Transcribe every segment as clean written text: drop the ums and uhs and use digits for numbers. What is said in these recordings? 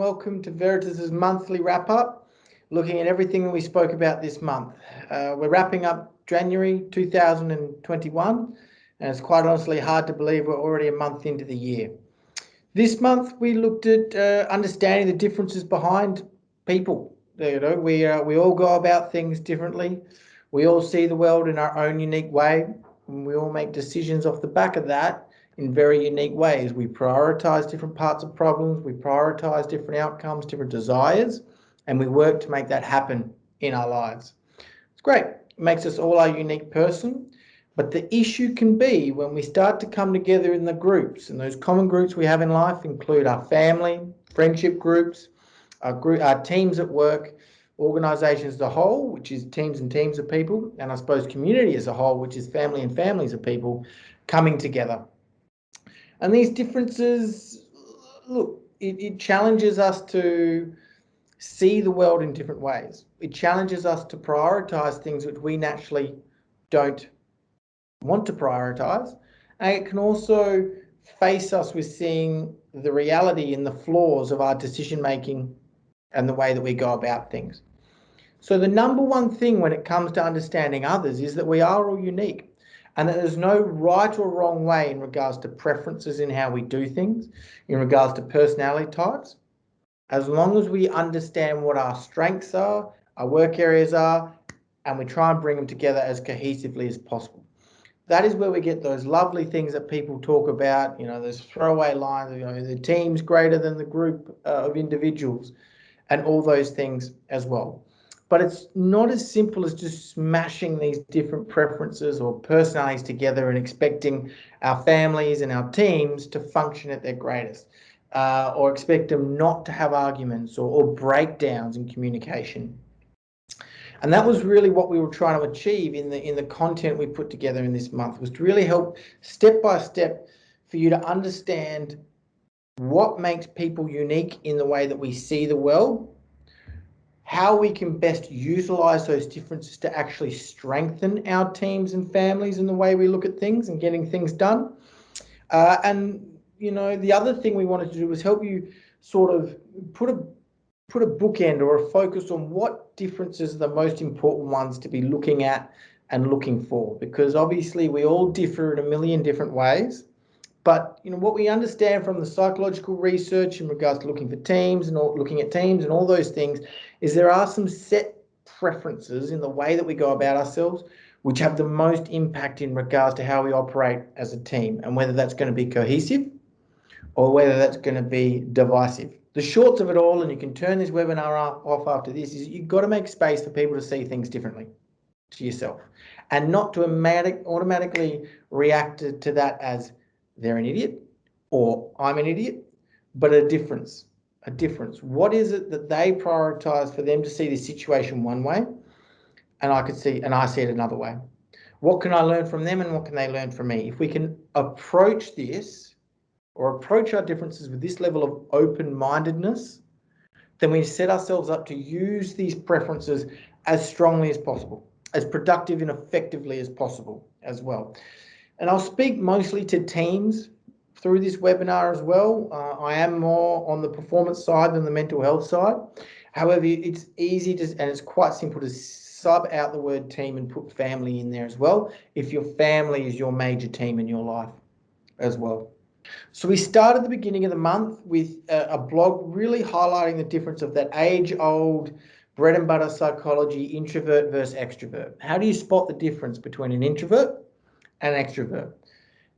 welcome to Veritas's monthly wrap-up, looking at everything we spoke about this month. We're wrapping up January 2021, and it's quite honestly hard to believe we're already a month into the year. This month we looked at understanding the differences behind people. We all go about things differently. We all see the world in our own unique way, and we all make decisions off the back of that in very unique ways. We prioritize different parts of problems, we prioritize different outcomes, different desires, and we work to make that happen in our lives. It's great. It makes us all our unique person. But the issue can be when we start to come together in the groups, and those common groups we have in life include our family, friendship groups, our teams at work, organisations as a whole, which is teams and teams of people, and I suppose community as a whole, which is family and families of people coming together. And these differences, look, it challenges us to see the world in different ways. It challenges us to prioritise things which we naturally don't want to prioritise. And it can also face us with seeing the reality and the flaws of our decision making and the way that we go about things. So the number one thing when it comes to understanding others is that we are all unique, and that there's no right or wrong way in regards to preferences in how we do things, in regards to personality types, as long as we understand what our strengths are, our work areas are, and we try and bring them together as cohesively as possible. That is where we get those lovely things that people talk about, those throwaway lines, the team's greater than the group of individuals, and all those things as well. But it's not as simple as just smashing these different preferences or personalities together and expecting our families and our teams to function at their greatest, or expect them not to have arguments or breakdowns in communication. And that was really what we were trying to achieve in the content we put together in this month, was to really help step by step for you to understand what makes people unique in the way that we see the world, how we can best utilise those differences to actually strengthen our teams and families in the way we look at things and getting things done. The other thing we wanted to do was help you sort of put a bookend or a focus on what differences are the most important ones to be looking at and looking for, because obviously we all differ in a million different ways. But what we understand from the psychological research in regards to looking for teams and looking at teams and all those things is there are some set preferences in the way that we go about ourselves which have the most impact in regards to how we operate as a team, and whether that's going to be cohesive or whether that's going to be divisive. The shorts of it all, and you can turn this webinar off after this, is you've got to make space for people to see things differently to yourself, and not to automatically react to that as they're an idiot or I'm an idiot, but a difference. What is it that they prioritise for them to see the situation one way, and I see it another way? What can I learn from them, and what can they learn from me? If we can approach this or approach our differences with this level of open-mindedness, then we set ourselves up to use these preferences as strongly as possible, as productive and effectively as possible as well. And I'll speak mostly to teams through this webinar as well. I am more on the performance side than the mental health side. However, it's easy and it's quite simple to sub out the word team and put family in there as well, if your family is your major team in your life as well. So we start at the beginning of the month with a blog really highlighting the difference of that age-old bread and butter psychology, introvert versus extrovert. How do you spot the difference between an introvert and an extrovert?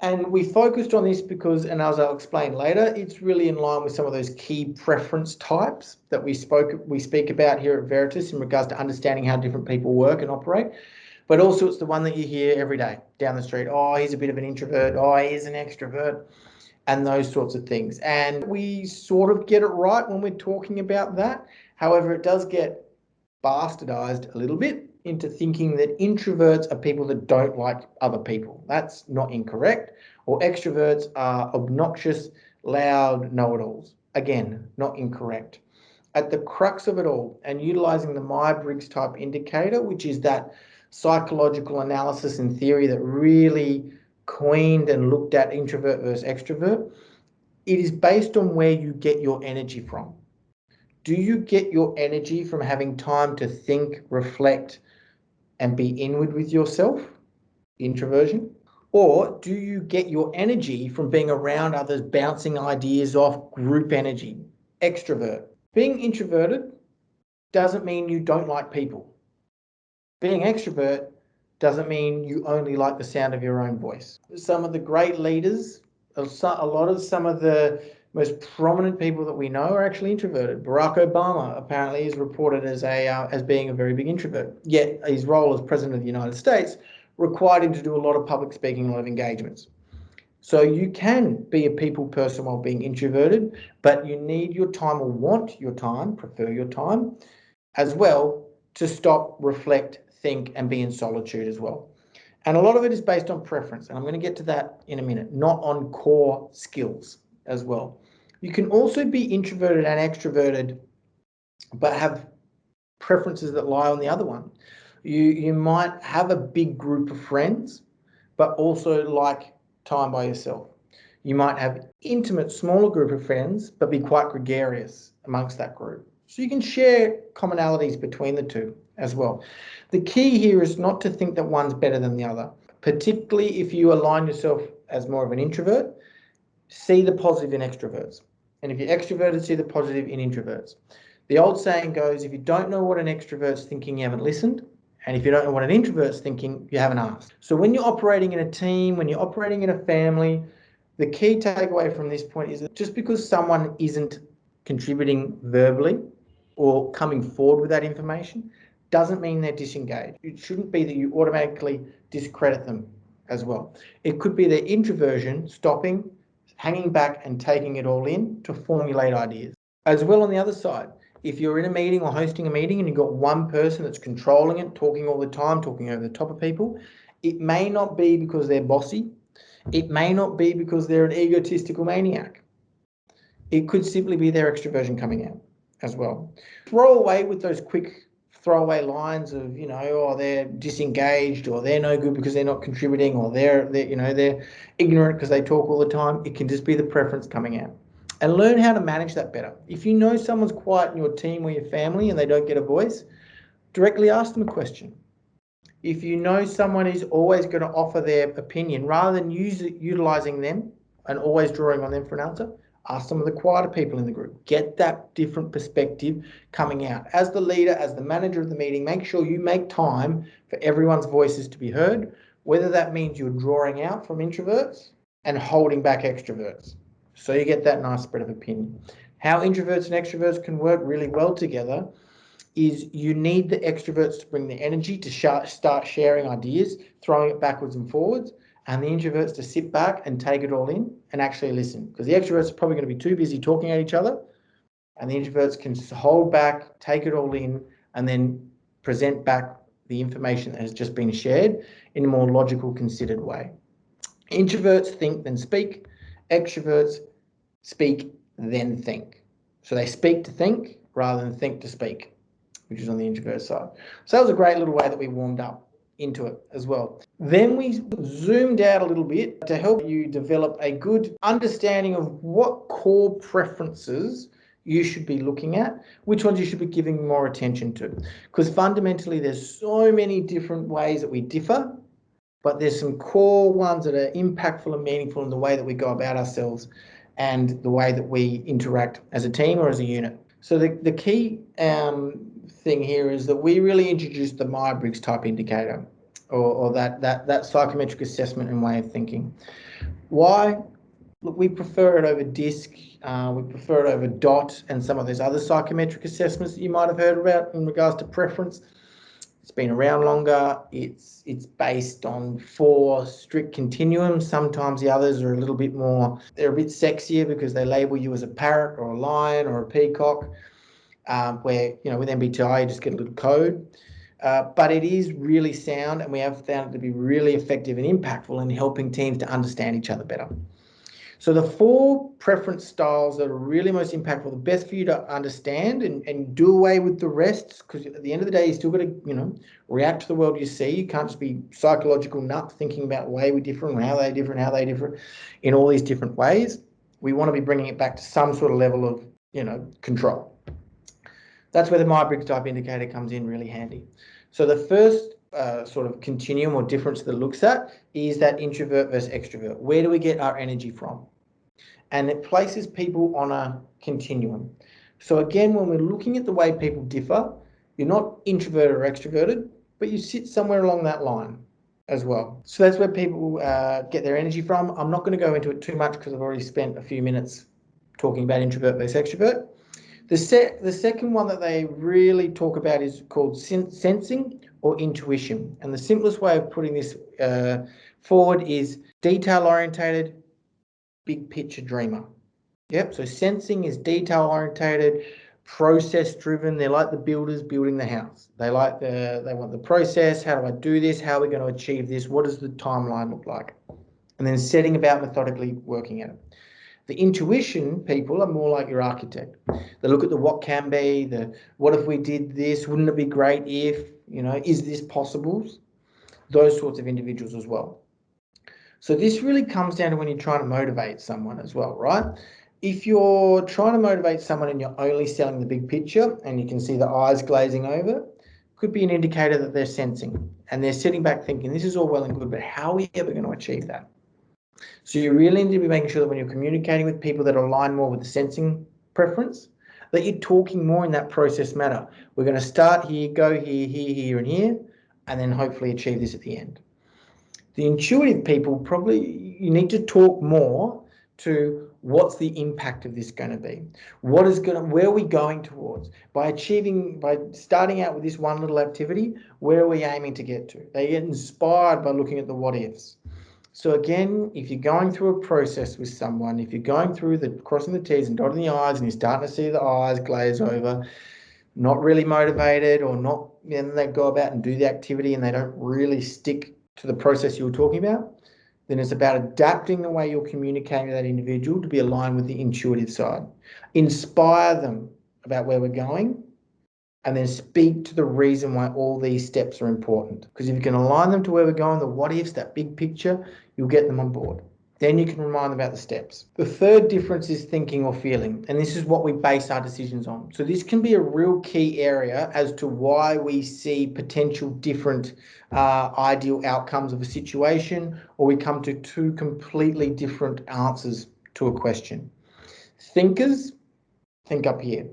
And we focused on this because, and as I'll explain later, it's really in line with some of those key preference types that we speak about here at Veritas in regards to understanding how different people work and operate. But also it's the one that you hear every day down the street. Oh, he's a bit of an introvert. Oh, he's an extrovert. And those sorts of things. And we sort of get it right when we're talking about that. However, it does get bastardized a little bit into thinking that introverts are people that don't like other people. That's not incorrect. Or extroverts are obnoxious, loud know-it-alls. Again, not incorrect. At the crux of it all, and utilizing the Myers-Briggs type indicator, which is that psychological analysis and theory that really coined and looked at introvert versus extrovert, it is based on where you get your energy from. Do you get your energy from having time to think, reflect, and be inward with yourself? Introversion. Or do you get your energy from being around others, bouncing ideas off, group energy? Extrovert. Being introverted doesn't mean you don't like people. Being extrovert doesn't mean you only like the sound of your own voice. Some of the great leaders, some of the most prominent people that we know are actually introverted. Barack Obama apparently is reported as being a very big introvert. Yet his role as president of the United States required him to do a lot of public speaking, a lot of engagements. So you can be a people person while being introverted, but you need your time or want your time, prefer your time as well, to stop, reflect, think, and be in solitude as well. And a lot of it is based on preference, and I'm going to get to that in a minute, not on core skills as well. You can also be introverted and extroverted, but have preferences that lie on the other one. You might have a big group of friends, but also like time by yourself. You might have intimate, smaller group of friends, but be quite gregarious amongst that group. So you can share commonalities between the two as well. The key here is not to think that one's better than the other, particularly if you align yourself as more of an introvert. See the positive in extroverts. And if you're extroverted, see the positive in introverts. The old saying goes, if you don't know what an extrovert's thinking, you haven't listened. And if you don't know what an introvert's thinking, you haven't asked. So when you're operating in a team, when you're operating in a family, the key takeaway from this point is that just because someone isn't contributing verbally or coming forward with that information doesn't mean they're disengaged. It shouldn't be that you automatically discredit them as well. It could be their introversion stopping, hanging back and taking it all in to formulate ideas. As well, on the other side, if you're in a meeting or hosting a meeting and you've got one person that's controlling it, talking all the time, talking over the top of people, it may not be because they're bossy. It may not be because they're an egotistical maniac. It could simply be their extroversion coming out as well. Throw away with those quick throwaway lines of, oh, they're disengaged, or they're no good because they're not contributing, or they're ignorant because they talk all the time. It can just be the preference coming out. And learn how to manage that better. If you know someone's quiet in your team or your family and they don't get a voice, directly ask them a question. If you know someone is always going to offer their opinion, rather than utilizing them and always drawing on them for an answer, ask some of the quieter people in the group. Get that different perspective coming out. As the leader, as the manager of the meeting, make sure you make time for everyone's voices to be heard, whether that means you're drawing out from introverts and holding back extroverts. So you get that nice spread of opinion. How introverts and extroverts can work really well together is you need the extroverts to bring the energy to start sharing ideas, throwing it backwards and forwards, and the introverts to sit back and take it all in and actually listen. Because the extroverts are probably going to be too busy talking at each other, and the introverts can hold back, take it all in, and then present back the information that has just been shared in a more logical, considered way. Introverts think then speak. Extroverts speak then think. So they speak to think rather than think to speak, which is on the introvert side. So that was a great little way that we warmed up into it as well. Then we zoomed out a little bit to help you develop a good understanding of what core preferences you should be looking at, which ones you should be giving more attention to. Because fundamentally, there's so many different ways that we differ, but there's some core ones that are impactful and meaningful in the way that we go about ourselves and the way that we interact as a team or as a unit. So the key thing here is that we really introduced the Myers-Briggs type indicator, or that psychometric assessment and way of thinking. Why? Look, we prefer it over DISC, we prefer it over DOT and some of those other psychometric assessments that you might have heard about in regards to preference. It's been around longer. It's based on 4 strict continuums. Sometimes the others are a little bit more, they're a bit sexier because they label you as a parrot or a lion or a peacock, where, with MBTI, you just get a little code. But it is really sound, and we have found it to be really effective and impactful in helping teams to understand each other better. So the 4 preference styles that are really most impactful, the best for you to understand and do away with the rest, because at the end of the day, you still got to, react to the world you see. You can't just be psychological nut thinking about why we're different, how they differ in all these different ways. We want to be bringing it back to some sort of level of, control. That's where the Myers-Briggs type indicator comes in really handy. So the first sort of continuum or difference that it looks at is that introvert versus extrovert. Where do we get our energy from? And it places people on a continuum. So again, when we're looking at the way people differ, you're not introverted or extroverted, but you sit somewhere along that line as well. So that's where people get their energy from. I'm not going to go into it too much because I've already spent a few minutes talking about introvert versus extrovert. The second one that they really talk about is called sensing or intuition. And the simplest way of putting this forward is detail-orientated, big picture dreamer. Yep, so sensing is detail-orientated, process-driven. They're like the builders building the house. They want the process. How do I do this? How are we going to achieve this? What does the timeline look like? And then setting about methodically working at it. The intuition people are more like your architect. They look at the what can be, the what if we did this, wouldn't it be great if, is this possible? Those sorts of individuals as well. So this really comes down to when you're trying to motivate someone as well, right? If you're trying to motivate someone and you're only selling the big picture and you can see the eyes glazing over, could be an indicator that they're sensing and they're sitting back thinking, this is all well and good, but how are we ever going to achieve that? So you really need to be making sure that when you're communicating with people that align more with the sensing preference, that you're talking more in that process manner. We're going to start here, go here, here, here, and here, and then hopefully achieve this at the end. The intuitive people, probably you need to talk more to what's the impact of this going to be? Where are we going towards? By starting out with this one little activity, where are we aiming to get to? They get inspired by looking at the what ifs. So again, if you're going through a process with someone, if you're going through the crossing the T's and dotting the I's and you're starting to see the eyes glaze over, not really motivated or not, then they go about and do the activity and they don't really stick to the process you were talking about, then it's about adapting the way you're communicating with that individual to be aligned with the intuitive side. Inspire them about where we're going and then speak to the reason why all these steps are important. Because if you can align them to where we're going, the what ifs, that big picture, you'll get them on board. Then you can remind them about the steps. The third difference is thinking or feeling, and this is what we base our decisions on. So this can be a real key area as to why we see potential different ideal outcomes of a situation, or we come to two completely different answers to a question. Thinkers, think up here.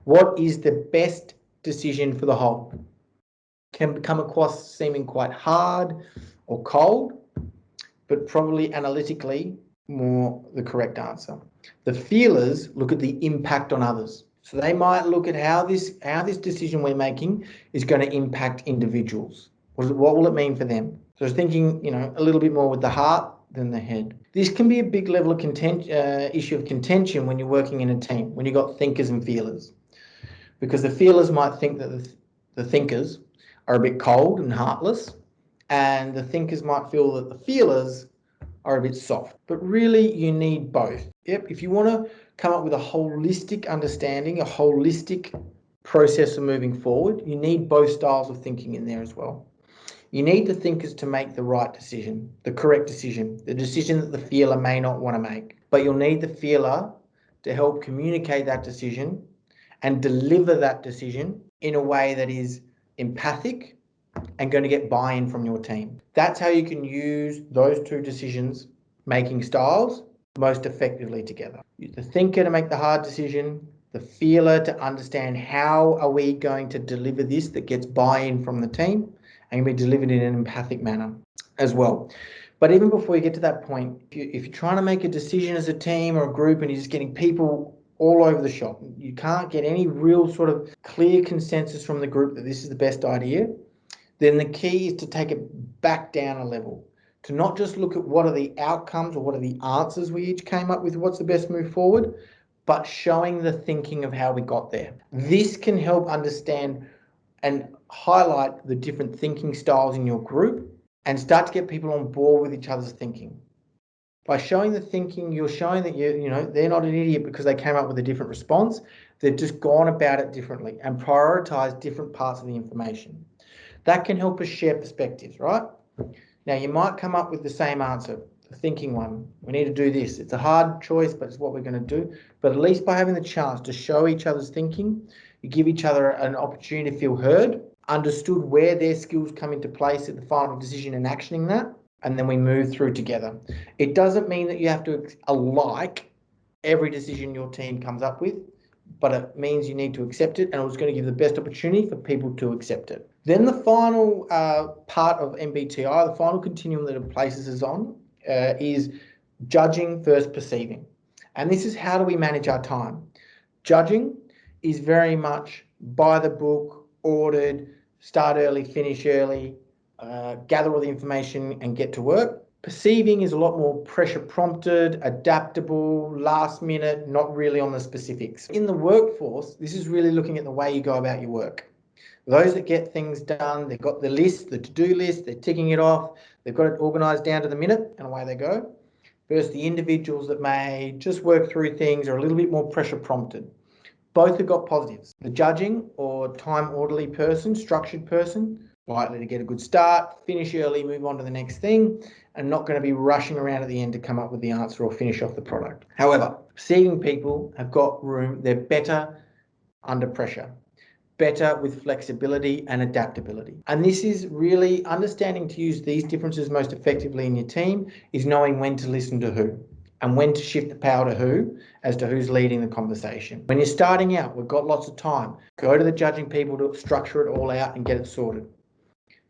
What is the best decision for the whole? Can come across seeming quite hard or cold, but probably analytically more the correct answer. The feelers look at the impact on others. So they might look at how this decision we're making is going to impact individuals. What will it mean for them? So thinking, a little bit more with the heart than the head. This can be a big level of issue of contention when you're working in a team, when you've got thinkers and feelers. Because the feelers might think that the thinkers are a bit cold and heartless, and the thinkers might feel that the feelers are a bit soft. But really, you need both. Yep, if you want to come up with a holistic understanding, a holistic process of moving forward, you need both styles of thinking in there as well. You need the thinkers to make the right decision, the correct decision, the decision that the feeler may not want to make. But you'll need the feeler to help communicate that decision and deliver that decision in a way that is empathic and going to get buy-in from your team. That's how you can use those two decisions making styles most effectively together. The thinker to make the hard decision, the feeler to understand how are we going to deliver this that gets buy-in from the team and be delivered in an empathic manner as well. But even before you get to that point, if you're trying to make a decision as a team or a group and you're just getting people all over the shop, you can't get any real sort of clear consensus from the group that this is the best idea, then the key is to take it back down a level, to not just look at what are the outcomes or what are the answers we each came up with, what's the best move forward, but showing the thinking of how we got there. This can help understand and highlight the different thinking styles in your group and start to get people on board with each other's thinking. By showing the thinking, you're showing that they're not an idiot because they came up with a different response. They've just gone about it differently and prioritized different parts of the information. That can help us share perspectives, right? Now, you might come up with the same answer, the thinking one. We need to do this. It's a hard choice, but it's what we're going to do. But at least by having the chance to show each other's thinking, You give each other an opportunity to feel heard, understood where their skills come into place at the final decision and actioning that, and then we move through together. It doesn't mean that you have to alike every decision your team comes up with, but it means you need to accept it, and it's going to give the best opportunity for people to accept it. Then the final part of MBTI, the final continuum that it places us on, is judging versus perceiving. And this is how do we manage our time. Judging is very much by the book, ordered, start early, finish early, gather all the information and get to work. Perceiving is a lot more pressure prompted, adaptable, last minute, not really on the specifics. In the workforce, this is really looking at the way you go about your work. Those that get things done, they've got the list, the to-do list, they're ticking it off, they've got it organised down to the minute, and away they go. Versus the individuals that may just work through things or a little bit more pressure prompted. Both have got positives. The judging or time orderly person, structured person, likely to get a good start, finish early, move on to the next thing, and not going to be rushing around at the end to come up with the answer or finish off the product. However, perceiving people have got room, they're better under pressure, better with flexibility and adaptability. And this is really understanding to use these differences most effectively in your team is knowing when to listen to who and when to shift the power to who as to who's leading the conversation. When you're starting out, we've got lots of time. Go to the judging people to structure it all out and get it sorted.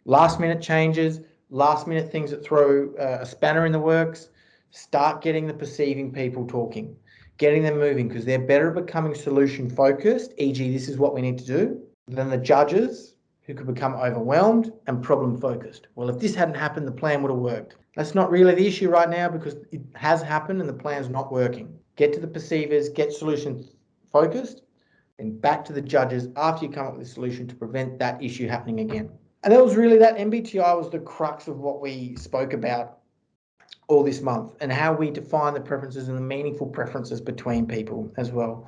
Last minute changes, last minute things that throw a spanner in the works, start getting the perceiving people talking, getting them moving, because they're better at becoming solution focused, e.g. this is what we need to do, than the judges who could become overwhelmed and problem focused. Well, if this hadn't happened, the plan would have worked. That's not really the issue right now because it has happened and the plan's not working. Get to the perceivers, get solution focused, and back to the judges after you come up with a solution to prevent that issue happening again. And that was really that. MBTI was the crux of what we spoke about all this month and how we define the preferences and the meaningful preferences between people as well.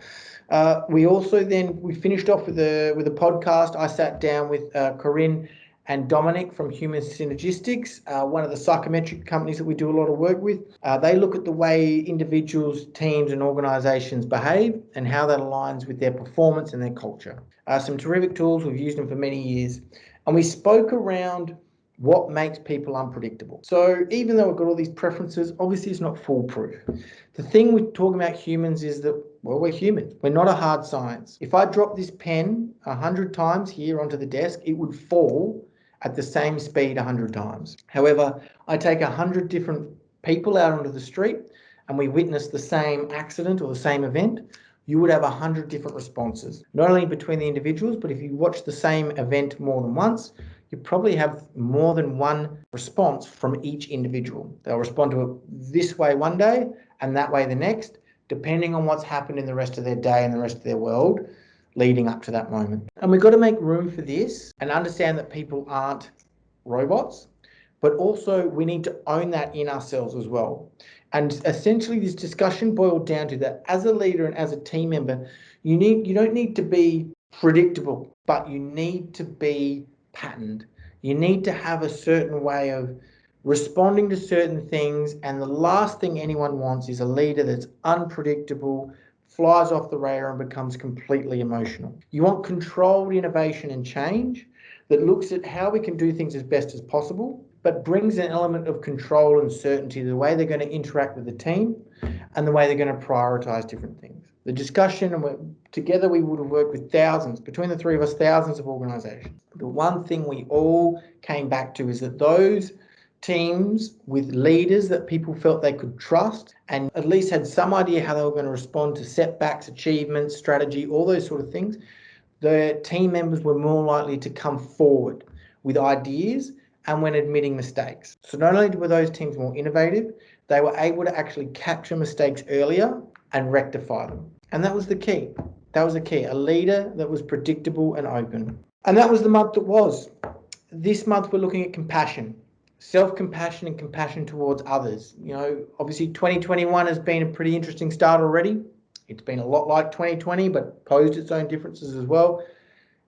We also we finished off with a podcast. I sat down with Corinne and Dominic from Human Synergistics, one of the psychometric companies that we do a lot of work with. They look at the way individuals, teams and organisations behave and how that aligns with their performance and their culture. Some terrific tools, we've used them for many years. And we spoke around what makes people unpredictable. So even though we've got all these preferences, obviously it's not foolproof. The thing we're talking about humans is that, well, we're human. We're not a hard science. If I drop this pen 100 times here onto the desk, it would fall at the same speed 100 times. However, I take 100 different people out onto the street and we witness the same accident or the same event, you would have 100 different responses, not only between the individuals, but if you watch the same event more than once, you probably have more than one response from each individual. They'll respond to it this way one day and that way the next, depending on what's happened in the rest of their day and the rest of their world leading up to that moment. And we've got to make room for this and understand that people aren't robots, but also we need to own that in ourselves as well. And essentially this discussion boiled down to that as a leader and as a team member, you don't need to be predictable, but you need to be patterned. You need to have a certain way of responding to certain things, and the last thing anyone wants is a leader that's unpredictable, flies off the radar and becomes completely emotional. You want controlled innovation and change that looks at how we can do things as best as possible, but brings an element of control and certainty to the way they're going to interact with the team and the way they're going to prioritise different things. The discussion, and together we would have worked with thousands, between the three of us, thousands of organisations. The one thing we all came back to is that those teams with leaders that people felt they could trust and at least had some idea how they were going to respond to setbacks, achievements, strategy, all those sort of things, the team members were more likely to come forward with ideas and when admitting mistakes. So not only were those teams more innovative, they were able to actually capture mistakes earlier and rectify them. And that was the key. That was the key. A leader that was predictable and open. And that was the month that was. This month we're looking at compassion. Self-compassion and compassion towards others. You know, obviously 2021 has been a pretty interesting start already. It's been a lot like 2020, but posed its own differences as well.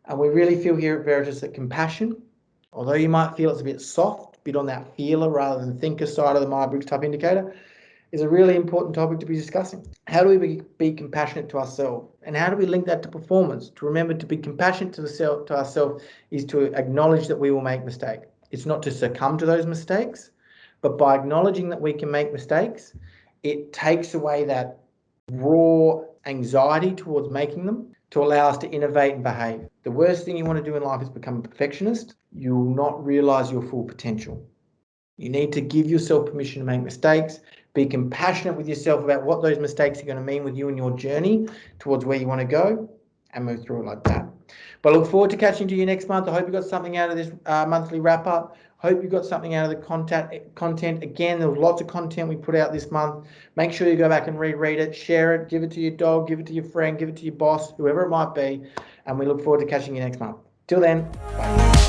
And we really feel here at Veritas that compassion, although you might feel it's a bit soft, a bit on that feeler rather than thinker side of the Myers-Briggs type indicator, is a really important topic to be discussing. How do we be compassionate to ourselves? And how do we link that to performance? To remember to be compassionate to ourselves is to acknowledge that we will make mistakes. It's not to succumb to those mistakes, but by acknowledging that we can make mistakes, it takes away that raw anxiety towards making them to allow us to innovate and behave. The worst thing you want to do in life is become a perfectionist. You will not realize your full potential. You need to give yourself permission to make mistakes. Be compassionate with yourself about what those mistakes are going to mean with you and your journey towards where you want to go, and move through it like that. But I look forward to catching you next month. I hope you got something out of this monthly wrap up. Hope you got something out of the content. Again, there was lots of content we put out this month. Make sure you go back and reread it, share it, give it to your dog, give it to your friend, give it to your boss, whoever it might be. And we look forward to catching you next month. Till then, bye.